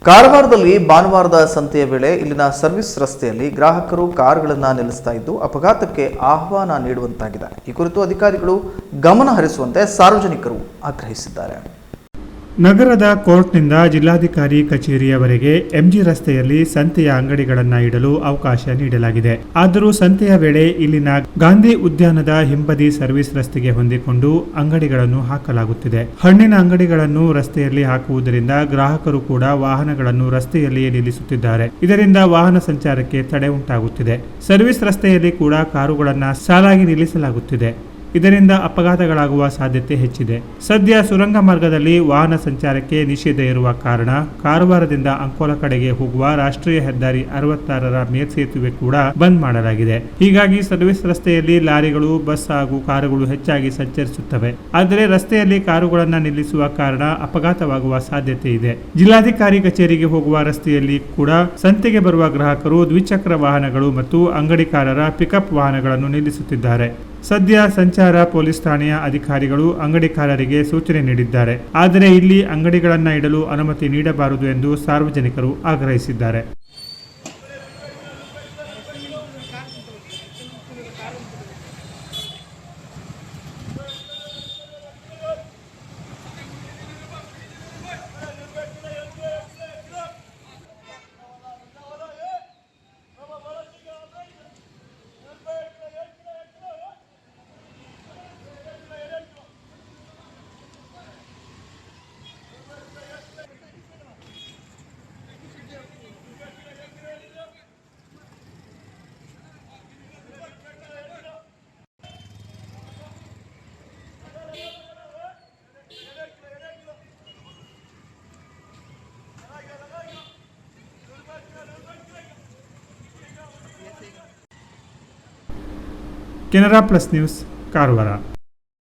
ಕಾರವಾರದಲ್ಲಿ ಭಾನುವಾರದ ಸಂತೆಯ ವೇಳೆ ಇಲ್ಲಿನ ಸರ್ವಿಸ್ ರಸ್ತೆಯಲ್ಲಿ ಗ್ರಾಹಕರು ಕಾರುಗಳನ್ನು ನಿಲ್ಲಿಸ್ತಾ ಇದ್ದು ಅಪಘಾತಕ್ಕೆ ಆಹ್ವಾನ ನೀಡುವಂತಾಗಿದೆ. ಈ ಕುರಿತು ಅಧಿಕಾರಿಗಳು ಗಮನ ಹರಿಸುವಂತೆ ಸಾರ್ವಜನಿಕರು ಆಗ್ರಹಿಸಿದ್ದಾರೆ. ನಗರದ ಕೋರ್ಟ್ನಿಂದ ಜಿಲ್ಲಾಧಿಕಾರಿ ಕಚೇರಿಯವರೆಗೆ ಎಂಜಿ ರಸ್ತೆಯಲ್ಲಿ ಸಂತೆಯ ಅಂಗಡಿಗಳನ್ನು ಇಡಲು ಅವಕಾಶ ನೀಡಲಾಗಿದೆ. ಆದರೂ ಸಂತೆಯ ವೇಳೆ ಇಲ್ಲಿನ ಗಾಂಧಿ ಉದ್ಯಾನದ ಹಿಂಬದಿ ಸರ್ವಿಸ್ ರಸ್ತೆಗೆ ಹೊಂದಿಕೊಂಡು ಅಂಗಡಿಗಳನ್ನು ಹಾಕಲಾಗುತ್ತಿದೆ. ಹಣ್ಣಿನ ಅಂಗಡಿಗಳನ್ನು ರಸ್ತೆಯಲ್ಲಿ ಹಾಕುವುದರಿಂದ ಗ್ರಾಹಕರು ಕೂಡ ವಾಹನಗಳನ್ನು ರಸ್ತೆಯಲ್ಲಿಯೇ ನಿಲ್ಲಿಸುತ್ತಿದ್ದಾರೆ. ಇದರಿಂದ ವಾಹನ ಸಂಚಾರಕ್ಕೆ ತಡೆ ಉಂಟಾಗುತ್ತಿದೆ. ಸರ್ವಿಸ್ ರಸ್ತೆಯಲ್ಲಿ ಕೂಡ ಕಾರುಗಳನ್ನು ಸಾಲಾಗಿ ನಿಲ್ಲಿಸಲಾಗುತ್ತಿದೆ. ಇದರಿಂದ ಅಪಘಾತಗಳಾಗುವ ಸಾಧ್ಯತೆ ಹೆಚ್ಚಿದೆ. ಸದ್ಯ ಸುರಂಗ ಮಾರ್ಗದಲ್ಲಿ ವಾಹನ ಸಂಚಾರಕ್ಕೆ ನಿಷೇಧ ಇರುವ ಕಾರಣ ಕಾರವಾರದಿಂದ ಅಂಕೋಲ ಕಡೆಗೆ ಹೋಗುವ ರಾಷ್ಟ್ರೀಯ ಹೆದ್ದಾರಿ 66ರ ಮೇಲ್ಸೇತುವೆ ಕೂಡ ಬಂದ್ ಮಾಡಲಾಗಿದೆ. ಹೀಗಾಗಿ ಸರ್ವಿಸ್ ರಸ್ತೆಯಲ್ಲಿ ಲಾರಿಗಳು, ಬಸ್ ಹಾಗೂ ಕಾರುಗಳು ಹೆಚ್ಚಾಗಿ ಸಂಚರಿಸುತ್ತವೆ. ಆದರೆ ರಸ್ತೆಯಲ್ಲಿ ಕಾರುಗಳನ್ನು ನಿಲ್ಲಿಸುವ ಕಾರಣ ಅಪಘಾತವಾಗುವ ಸಾಧ್ಯತೆ ಇದೆ. ಜಿಲ್ಲಾಧಿಕಾರಿ ಕಚೇರಿಗೆ ಹೋಗುವ ರಸ್ತೆಯಲ್ಲಿ ಕೂಡ ಸಂತೆಗೆ ಬರುವ ಗ್ರಾಹಕರು ದ್ವಿಚಕ್ರ ವಾಹನಗಳು ಮತ್ತು ಅಂಗಡಿಕಾರರ ಪಿಕಪ್ ವಾಹನಗಳನ್ನು ನಿಲ್ಲಿಸುತ್ತಿದ್ದಾರೆ. ಸದ್ಯ ಸಂಚಾರ ಪೊಲೀಸ್ ಠಾಣೆಯ ಅಧಿಕಾರಿಗಳು ಅಂಗಡಿಕಾರರಿಗೆ ಸೂಚನೆ ನೀಡಿದ್ದಾರೆ. ಆದರೆ ಇಲ್ಲಿ ಅಂಗಡಿಗಳನ್ನು ಇಡಲು ಅನುಮತಿ ನೀಡಬಾರದು ಎಂದು ಸಾರ್ವಜನಿಕರು ಆಗ್ರಹಿಸಿದ್ದಾರೆ. Canara plus news Karwar.